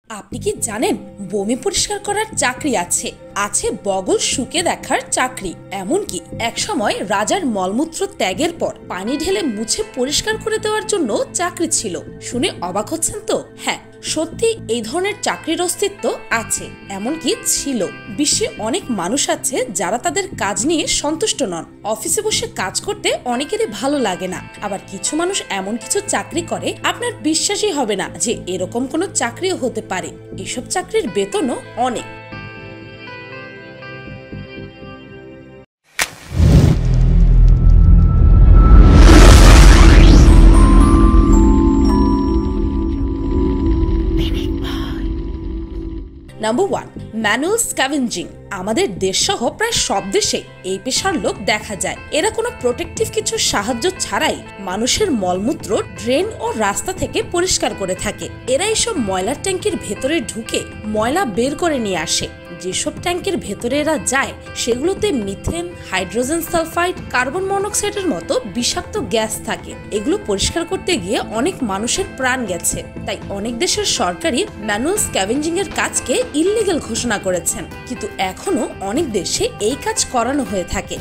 আপনি কি জানেন বমি পরিষ্কার করার চাকরি আছে আছে বগল শুকে দেখার চাকরি। এমনকি একসময় রাজার মলমূত্র ত্যাগের পর পানি ঢেলে মুছে পরিষ্কার করে দেওয়ার জন্য চাকরি ছিল। শুনে অবাক হচ্ছেন তো? হ্যাঁ, সত্যি এই ধরনের চাকরির অস্তিত্ব আছে, এমনকি ছিল। বিশ্বে অনেক মানুষ আছে যারা তাদের কাজ নিয়ে সন্তুষ্ট নন। অফিসে বসে কাজ করতে অনেকেরই ভালো লাগে না। আবার কিছু মানুষ এমন কিছু চাকরি করে আপনার বিশ্বাসই হবে না যে এরকম কোনো চাকরিও হতে পারে। এসব চাকরির বেতনও অনেক। Number 1, manual scavenging. আমাদের দেশ সহ প্রায় সব দেশে এই পেশার লোক দেখা যায়। এরা কোনো প্রোটেক্টিভ কিছু সাহায্য ছাড়াই মানুষের মলমূত্র ড্রেন ও রাস্তা থেকে পরিষ্কার করে থাকে। এরা এসব ময়লার ট্যাঙ্কের ভেতরে ঢুকে ময়লা বের করে নিয়ে আসে। যেসব ট্যাঙ্কের ভেতরে এরা যায় সেগুলোতে মিথেন, হাইড্রোজেন সালফাইড, কার্বন মনোক্সাইডের মতো বিষাক্ত গ্যাস থাকে। এগুলো পরিষ্কার করতে গিয়ে অনেক মানুষের প্রাণ গেছে। তাই অনেক দেশের সরকারই ম্যানুয়াল স্ক্যাভেঞ্জিং এর কাজকে ইললিগ্যাল ঘোষণা করেছেন, কিন্তু এখনো অনেক দেশে এই কাজ করানো হয়ে থাকে।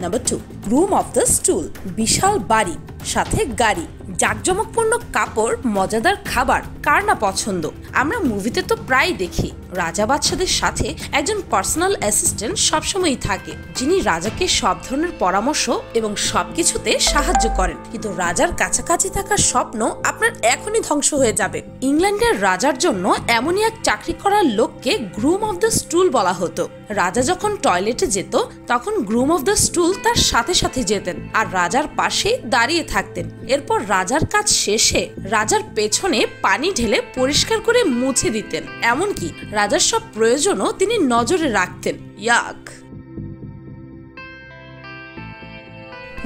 Number 2, room of the stool. বিশাল বাড়ি, সাথে গাড়ি, জাঁকজমকপূর্ণ কাপড়, মজাদার খাবার, কার না পছন্দ? আমরা মুভিতে তো প্রায় দেখি রাজা বাদশাদের সাথে একজন পার্সোনাল অ্যাসিস্ট্যান্ট সবসময়ই থাকে, যিনি রাজাকে সব ধরনের পরামর্শ এবং সবকিছুতে সাহায্য করেন। কিন্তু রাজার কাছাকাছি থাকার স্বপ্ন আপনার এখনই ধ্বংস হয়ে যাবে। ইংল্যান্ডের রাজার জন্য এমনই এক চাকরি করার লোককে গ্রুম অফ দ্য স্টুল বলা হতো। রাজা যখন টয়লেটে যেত তখন গ্রুম অফ দ্য স্টুল তার সাথে সাথে যেতেন আর রাজার পাশে দাঁড়িয়ে থাকতেন। এরপর রাজার কাজ শেষে রাজার পেছনে পানি ঢেলে পরিষ্কার করে মুছে দিতেন। এমনকি রাজার সব প্রয়োজনও তিনি নজরে রাখতেন। ইয়াক।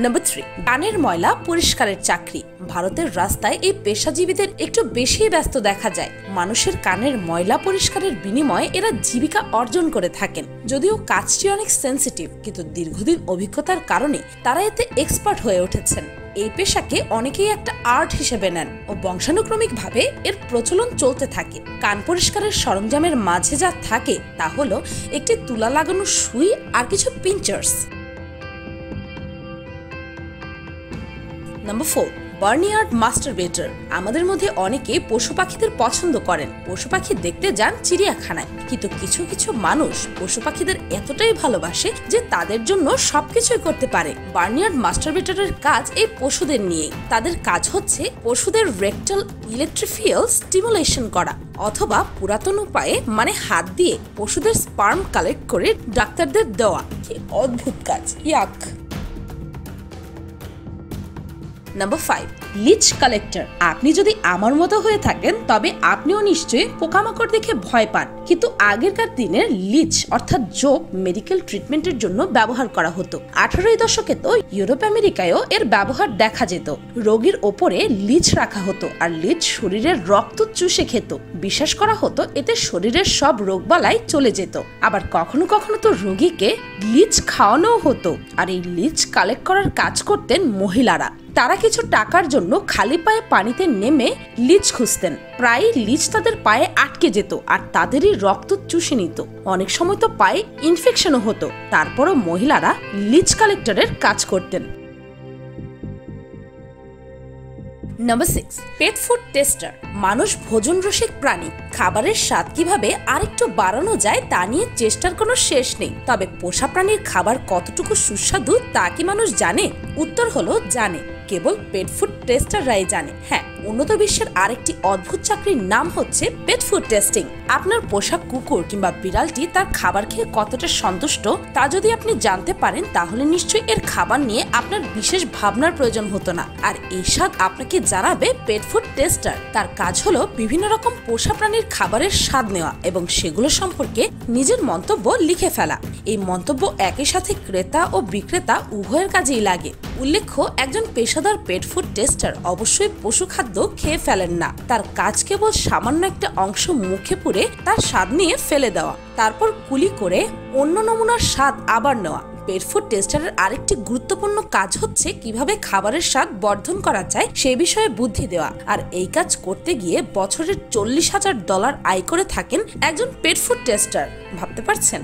নাম্বার 3, কানের ময়লা পরিষ্কারের চাকরি। ভারতের রাস্তায় এই পেশাজীবীদের একটু বেশি ব্যস্ত দেখা যায়। মানুষের কানের ময়লা পরিষ্কারের বিনিময়ে এরা জীবিকা অর্জন করে থাকেন। যদিও কাজটি অনেক সেন্সিটিভ, কিন্তু দীর্ঘদিন অভিজ্ঞতার কারণে তারা এতে এক্সপার্ট হয়ে উঠেছেন। এই পেশাকে অনেকেই একটা আর্ট হিসেবে নেন ও বংশানুক্রমিকভাবে এর প্রচলন চলতে থাকে। কান পরিষ্কারের সরঞ্জামের মাঝে যা থাকে তা হলো একটি তুলা লাগানো সুই আর কিছু পিঞ্চার্স। নাম্বার 4, বার্নিয়ার্ড মাস্টারবেটর। আমাদের মধ্যে অনেকে পশু পাখিদের পছন্দ করেন। পশু পাখি দেখতে যান চিড়িয়াখানায়, কিন্তু কিছু কিছু মানুষ পশু পাখিদের এতটাই ভালোবাসে যে তাদের জন্য সবকিছুই করতে পারে। বার্নিয়ার্ড মাস্টারবেটরের কাজ এই পশুদের নিয়ে। তাদের কাজ হচ্ছে পশুদের রেকটাল ইলেকট্রিফিয়াল স্টিমুলেশন করা, অথবা পুরাতন উপায়ে মানে হাত দিয়ে পশুদের স্পার্ম কালেক্ট করে ডাক্তারদের দেওয়া। কি অদ্ভুত কাজ! ইয়াক। Number 5, leech collector. আপনি যদি আমার মতো হয়ে থাকেন তবে আপনিও নিশ্চয়ই পোকামাকড় দেখে ভয় পান, কিন্তু আগেরকার দিনের লিচ অর্থাৎ জোক মেডিকেল ট্রিটমেন্টের জন্য ব্যবহার করা হতো। 18 দশকে তো ইউরোপ আমেরিকায়ও এর ব্যবহার দেখা যেত। রোগীর ওপরে লিচ রাখা হতো আর লিচ শরীরের রক্ত চুষে খেত। বিশ্বাস করা হতো এতে শরীরের সব রোগবালাই চলে যেত। আবার কখনো কখনো তো রোগীকে লিচ খাওয়ানো হতো। আর এই লিচ কালেক্ট করার কাজ করতেন মহিলারা। তারা কিছু টাকার জন্য খালি পায়ে পানিতে নেমে লিচ খুঁজতেন। প্রায় লিচ তাদের পায়ে আটকে যেত আর তাদেরই রক্ত চুষে নিত। অনেক সময় তো পায়ে ইনফেকশনও হতো। তারপরও মহিলারা লিচ কালেক্টরের কাজ করতেন। Number 6, pet food tester. মানুষ ভোজন রসিক প্রাণী। খাবারের স্বাদ কিভাবে আরেকটু বাড়ানো যায় তা নিয়ে চেষ্টার কোনো শেষ নেই। তবে পোষা প্রাণীর খাবার কতটুকু সুস্বাদু তা কি মানুষ জানে? উত্তর হলো জানে, কেবল পেট ফুড টেস্টাররাই জানে। হ্যাঁ, উন্নত বিশ্বের আরেকটি অদ্ভুত চাকরির নাম হচ্ছে পেট ফুড টেস্টিং। আপনার পোষা কুকুর কিংবা বিড়ালটি তার খাবার খেয়ে কতটা সন্তুষ্ট তা যদি আপনি জানতে পারেন তাহলে নিশ্চয়ই এর খাবার নিয়ে আপনার বিশেষ ভাবনার প্রয়োজন হতো না। আর এই স্বাদ আপনাকে জানাবে পেট ফুড টেস্টার। তার কাজ হলো বিভিন্ন রকম পোষা প্রাণীর খাবারের স্বাদ নেওয়া এবং সেগুলো সম্পর্কে নিজের মন্তব্য লিখে ফেলা। এই মন্তব্য একই সাথে ক্রেতা ও বিক্রেতা উভয়ের কাজেই লাগে। উল্লেখ্য, একজন পেশাদার পেট ফুড টেস্টার অবশ্যই পশু খাদ্য খেয়ে ফেলেন না। তার কাজ কেবল সামান্য একটা অংশ মুখে পুরে তার স্বাদ নিয়ে ফেলে দেওয়া, তারপর কুলি করে অন্য নমুনার স্বাদ আবার নেওয়া। পেট ফুড টেস্টারের আরেকটি গুরুত্বপূর্ণ কাজ হচ্ছে কিভাবে খাবারের স্বাদ বর্ধন করা যায় সে বিষয়ে বুদ্ধি দেওয়া। আর এই কাজ করতে গিয়ে বছরের $40,000 আয় করে থাকেন একজন পেট ফুড টেস্টার। ভাবতে পারছেন?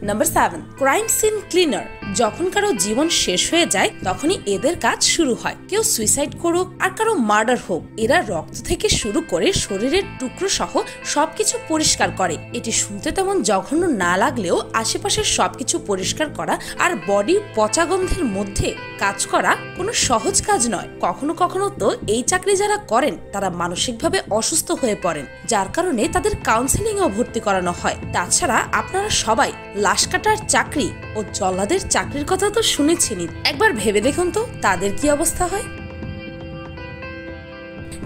Number 7, crime scene cleaner. যখন কারো জীবন শেষ হয়ে যায় তখনই এদের কাজ শুরু হয়। কেউ সুইসাইড করুক আর কারো মার্ডার হোক, এরা রক্ত থেকে শুরু করে শরীরের টুকরো সহ সবকিছু পরিষ্কার করে। এটি শুনতে তেমন জঘন্য না লাগলেও আশেপাশের সবকিছু পরিষ্কার করা আর বডির পচা গন্ধের মধ্যে কাজ করা কোনো সহজ কাজ নয়। কখনো কখনো তো এই চাকরি যারা করেন তারা মানসিকভাবে অসুস্থ হয়ে পড়েন, যার কারণে তাদের কাউন্সেলিংও ভর্তি করানো হয়। তাছাড়া আপনারা সবাই লাশ কাটার চাকরি ও জল্লাদের চাকরির কথা তো শুনেছেনই, একবার ভেবে দেখুন তো তাদের কি অবস্থা হয়।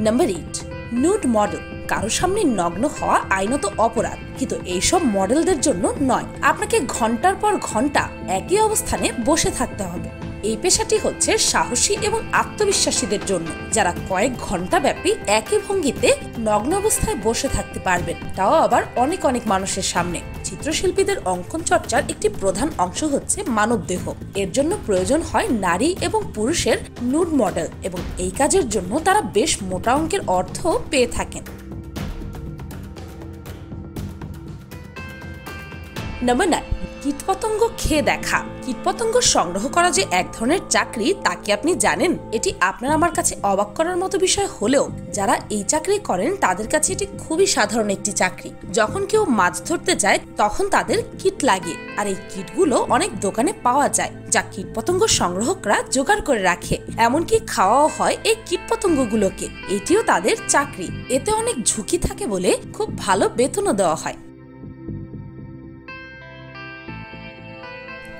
Number 8, nude model. কারো সামনে নগ্ন হওয়া আইনত অপরাধ, কিন্তু এইসব মডেলদের জন্য নয়। আপনাকে ঘন্টার পর ঘন্টা একই অবস্থানে বসে থাকতে হবে। এই পেশাটি হচ্ছে সাহসী এবং আত্মবিশ্বাসীদের জন্য, যারা কয়েক ঘন্টা ব্যাপী একই ভঙ্গিতে নগ্ন অবস্থায় বসে থাকতে পারবেন, তাও আবার অনেক অনেক মানুষের সামনে। চিত্রশিল্পীদের অঙ্কন চর্চার একটি প্রধান অংশ হচ্ছে মানবদেহ। এর জন্য প্রয়োজন হয় নারী এবং পুরুষের নুড মডেল, এবং এই কাজের জন্য তারা বেশ মোটা অঙ্কের অর্থ পেয়ে থাকেন। নাম্বার 9, কীটপতঙ্গ খেয়ে দেখা। কীটপতঙ্গ সংগ্রহ করা যে এক ধরনের চাকরি তা কি আপনি জানেন? এটি আপনার আমার কাছে অবাক করার মতো বিষয় হলেও যারা এই চাকরি করেন তাদের কাছে এটি খুবই সাধারণ একটি চাকরি। যখন কেউ মাছ ধরতে যায় তখন তাদের কিট লাগে, আর এই কিটগুলো অনেক দোকানে পাওয়া যায়, যা কীটপতঙ্গ সংগ্রহকরা জোগাড় করে রাখে। এমনকি খাওয়াও হয় এই কীটপতঙ্গগুলোকে। এটিও তাদের চাকরি। এতে অনেক ঝুঁকি থাকে বলে খুব ভালো বেতনও দেওয়া হয়।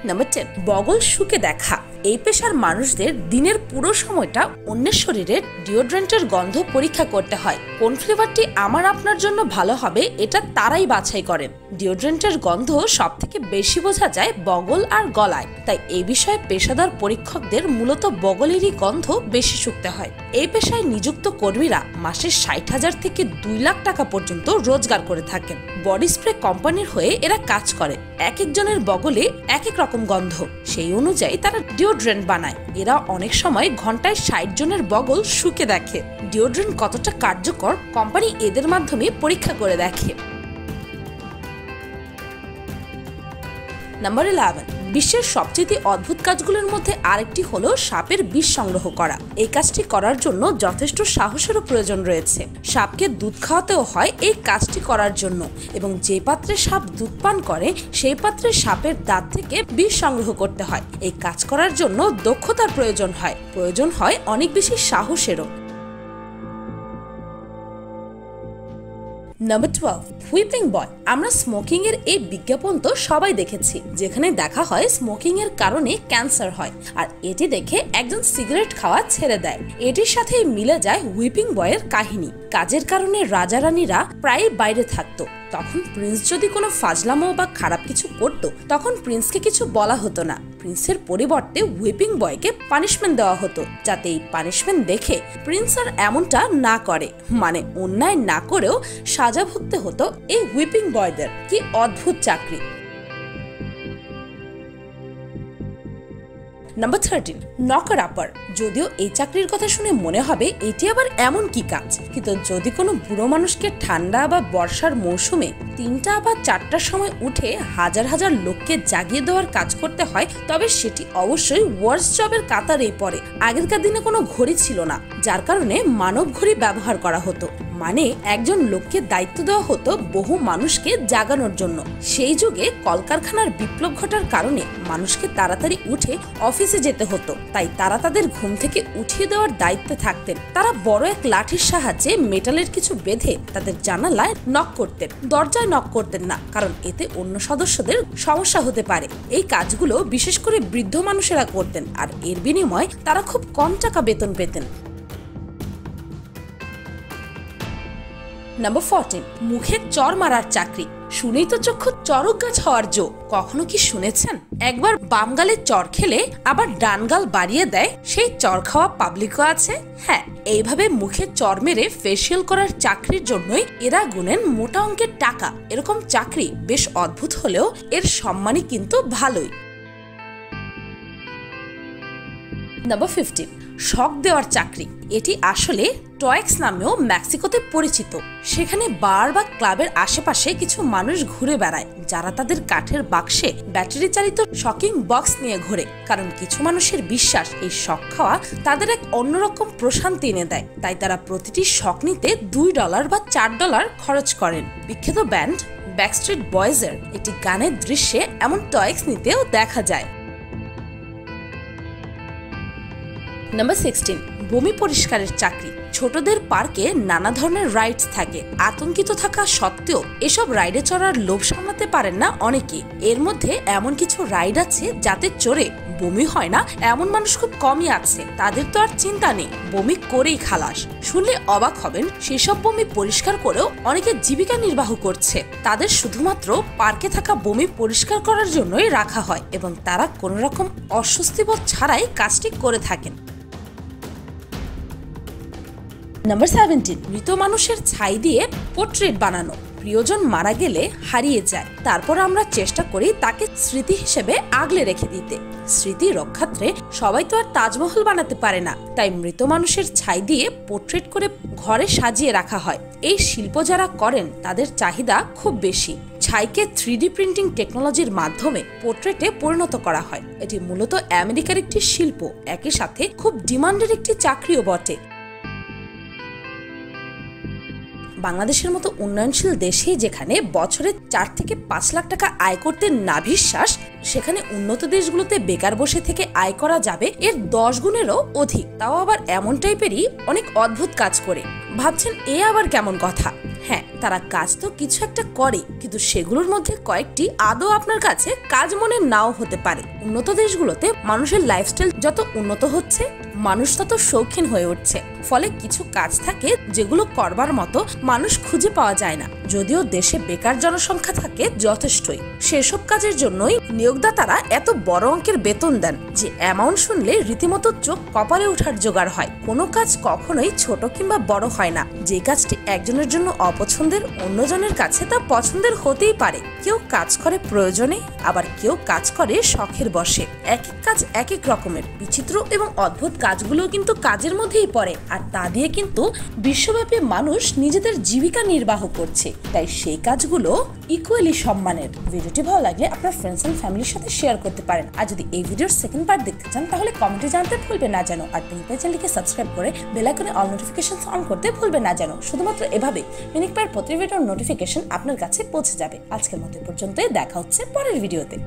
নাম্বার 10, বগল শুকে দেখা। এই পেশার মানুষদের দিনের পুরো সময়টা অন্যের শরীরের ডিওড্রেন্টের গন্ধ পরীক্ষা করতে হয়। কোন ফ্লেভারটি আমার আপনার জন্য ভালো হবে এটা তারাই বাছাই করেন। ডিওড্রেন্টের গন্ধ সব থেকে বেশি বোঝা যায় বগল আর গলায়, তাই এই বিষয়ে পেশাদার পরীক্ষকদের মূলত বগলেরই গন্ধ বেশি শুকতে হয়। এই পেশায় নিযুক্ত কর্মীরা মাসে 60,000 থেকে 2 লাখ টাকা পর্যন্ত রোজগার করে থাকেন। বডি স্প্রে কোম্পানির হয়ে এরা কাজ করে। এক একজনের বগলে এক এক রকম গন্ধ, সেই অনুযায়ী তারা ডিওড্রেন্ট বানায়। এরা অনেক সময় ঘন্টায় 60 জনের বগল শুকে দেখে। ডিওড্রেন্ট কতটা কার্যকর কোম্পানি এদের মাধ্যমে পরীক্ষা করে দেখে। নাম্বার 11, বিশ্বের সবচেয়ে অদ্ভুত কাজগুলোর মধ্যে আরেকটি হলো সাপের বিষ সংগ্রহ করা। এই কাজটি করার জন্য যথেষ্ট সাহসেরও প্রয়োজন রয়েছে। সাপকে দুধ খাওয়াতেও হয় এই কাজটি করার জন্য, এবং যে পাত্রে সাপ দুধ পান করে সেই পাত্রে সাপের দাঁত থেকে বিষ সংগ্রহ করতে হয়। এই কাজ করার জন্য দক্ষতার প্রয়োজন হয় অনেক বেশি সাহসেরও। নাম্বার 12, হুইপিং বয়। আমরা স্মোকিং এর এই বিজ্ঞাপন তো সবাই দেখেছি, যেখানে দেখা হয় স্মোকিং এর কারণে ক্যান্সার হয়, আর এটি দেখে একজন সিগারেট খাওয়া ছেড়ে দেয়। এটির সাথে মিলে যায় হুইপিং বয়ের কাহিনী। কাজের কারণে রাজা রানীরা প্রায় বাইরে থাকতো। তখন প্রিন্স যদি কোনো ফাজলামো বা খারাপ কিছু করতো তখন প্রিন্সকে কিছু বলা হতো না। প্রিন্সের পরিবর্তে হুইপিং বয়কে পানিশমেন্ট দেওয়া হতো, যাতে এই পানিশমেন্ট দেখে প্রিন্স আর এমনটা না করে। মানে অন্যায় না করেও সাজা ভুগতে হতো এই হুইপিং বয়দের। কি অদ্ভুত চাকরি। নাম্বার 13, নকার আপার। যদিও এই চাকরির কথা শুনে মনে হবে এটি আবার এমন কি কাজ, কিন্তু যদি কোনো বুড়ো মানুষকে ঠান্ডা বা বর্ষার মৌসুমে 3টা বা 4টার সময় উঠে হাজার হাজার লোককে জাগিয়ে দেওয়ার কাজ করতে হয়, তবে সেটি অবশ্যই ওয়ার্স জবের কাতারেই পড়ে। আগেরকার দিনে কোনো ঘড়ি ছিল না, যার কারণে মানব ঘড়ি ব্যবহার করা হতো। মানে একজন লোককে দায়িত্ব দেওয়া হতো বহু মানুষকে জাগানোর জন্য। সেই যুগে কলকারখানার বিপ্লব ঘটার কারণে মানুষকে তাড়াতাড়ি উঠে অফিসে যেতে হতো, তাই তারা তাদের ঘুম থেকে উঠিয়ে দেওয়ার দায়িত্বে থাকতেন। তারা বড় এক লাঠির সাহায্যে মেটালের কিছু বেঁধে তাদের জানালায় নক করতেন। দরজায় নক করতেন না, কারণ এতে অন্য সদস্যদের সমস্যা হতে পারে। এই কাজগুলো বিশেষ করে বৃদ্ধ মানুষেরা করতেন, আর এর বিনিময়ে তারা খুব কম টাকা বেতন পেতেন। নাম্বার 14, মুখে চর মারার চাকরি। শুনেই তো চক্ষু চরক গাছ হওয়ার জো। কখনো কি শুনেছেন একবার বাম গালে চর খেলে আবার ডান গাল বাড়িয়ে দেয় সেই চর খাওয়া পাবলিকও আছে? হ্যাঁ, এইভাবে মুখে চর মেরে ফেসিয়াল করার চাকরির জন্যই এরা গুনেন মোটা অঙ্কের টাকা। এরকম চাকরি বেশ অদ্ভুত হলেও এর সম্মানই কিন্তু ভালোই। নাম্বার 15, শক দেওয়ার চাকরি। এটি আসলে টয়েক্স নামেও মেক্সিকোতে পরিচিত। সেখানে বার বা ক্লাবের আশেপাশে কিছু মানুষ ঘুরে বেড়ায় যারা তাদের কাঠের বাক্সে ব্যাটারি চালিত শকিং বক্স নিয়ে ঘোরে। কারণ কিছু মানুষের বিশ্বাস এই শক খাওয়া তাদের এক অন্যরকম প্রশান্তি এনে দেয়, তাই তারা প্রতিটি শক নিতে $2 বা $4 খরচ করেন। বিখ্যাত ব্যান্ড ব্যাকস্ট্রিট বয়েজের একটি গানের দৃশ্যে এমন টয়েক্স নিতেও দেখা যায়। নাম্বার 16, বমি পরিষ্কারের চাকরি। ছোটদের পার্কে নানা ধরনের রাইডস থাকে। আতঙ্কিত থাকা সত্ত্বেও এসব রাইডে চড়ার লোভ সামলাতে পারেন না অনেকে। এর মধ্যে এমন কিছু রাইড আছে যাতে চড়ে বমি হয় না এমন মানুষ খুব কমই আছে। তাদের তো আর চিন্তা নেই, বমি করেই খালাস। শুনলে অবাক হবেন, সেসব বমি পরিষ্কার করেও অনেকে জীবিকা নির্বাহ করছে। তাদের শুধুমাত্র পার্কে থাকা বমি পরিষ্কার করার জন্যই রাখা হয় এবং তারা কোনো রকম অস্বস্তিবোধ ছাড়াই কাজটি করে থাকেন। নাম্বার 17, মৃত মানুষের ছাই দিয়ে পোর্ট্রেট বানানো। প্রিয়জন মারা গেলে হারিয়ে যায়, তারপর আমরা চেষ্টা করি তাকে স্মৃতি হিসেবে আগলে রেখে দিতে। স্মৃতি রক্ষার্থে সবাই তো আর তাজমহল বানাতে পারে না, তাই মৃত মানুষের ছাই দিয়ে পোর্ট্রেট করে ঘরে সাজিয়ে রাখা হয়। এই শিল্প যারা করেন তাদের চাহিদা খুব বেশি। ছাইকে 3D প্রিন্টিং টেকনোলজির মাধ্যমে পোর্ট্রেটে পরিণত করা হয়। এটি মূলত আমেরিকার একটি শিল্প, একই সাথে খুব ডিমান্ডের একটি চাকরিও বটে। বাংলাদেশের মতো উন্নয়নশীল দেশে যেখানে বছরে 4 থেকে 5 লাখ টাকা আয় করতে নাভিশ্বাস, সেখানে উন্নত দেশগুলোতে বেকার বসে থেকে আয় করা যাবে এর 10 গুণেরও অধিক। তাও আবার এমন টাইপেরই অনেক অদ্ভুত কাজ করে। ভাবছেন এ আবার কেমন কথা? হ্যাঁ, তারা কাজ তো কিছু একটা করে, কিন্তু সেগুলোর মধ্যে কয়েকটি আদৌ আপনার কাছে কাজ মনে নাও হতে পারে। উন্নত দেশগুলোতে মানুষের লাইফস্টাইল যত উন্নত হচ্ছে, মানুষ তত শৌখিন হয়ে উঠছে। ফলে কিছু কাজ থাকে যেগুলো করবার মতো মানুষ খুঁজে পাওয়া যায় না। যদিও দেশে বেকার জনসংখ্যা থাকে যথেষ্টই, সেসব কাজের জন্যই নিয়োগদাতারা এত বড় অঙ্কের বেতন দেন যে অ্যামাউন্ট শুনলে রীতিমতো চোখ কপালে ওঠার জোগাড় হয়। কোনো কাজ কখনোই ছোট কিংবা বড় হয় না। যে কাজটি একজনের জন্য অপছন্দের, অন্যজনের কাছে তা পছন্দের হতেই পারে। কেউ কাজ করে প্রয়োজনে, আবার কেউ কাজ করে শখের বশে। এক এক কাজ এক এক রকমের। বিচিত্র এবং অদ্ভুত কাজগুলো কিন্তু কাজের মধ্যেই পড়ে, আর তা দিয়ে কিন্তু বিশ্বব্যাপী মানুষ নিজেদের জীবিকা নির্বাহ করছে। তাই সেই কাজগুলো ইকুয়ালি সম্মানের। ভিডিওটি ভালো লাগলে আপনার ফ্রেন্ডস এন্ড ফ্যামিলির সাথে শেয়ার করতে পারেন। আর যদি এই ভিডিওর সেকেন্ড পার্ট দেখতে চান তাহলে কমেন্টে জানাতে ভুলবেন না যেন। আর মিনিক চ্যানেলকে সাবস্ক্রাইব করে বেল আইকনে অল নোটিফিকেশনস অন করতে ভুলবেন না যেন। শুধুমাত্র এভাবে মিনিক পায়ের প্রতি ভিডিওর নোটিফিকেশন আপনার কাছে পৌঁছে যাবে। আজকের মতো পর্যন্তই, দেখা হচ্ছে পরের ভিডিওতে।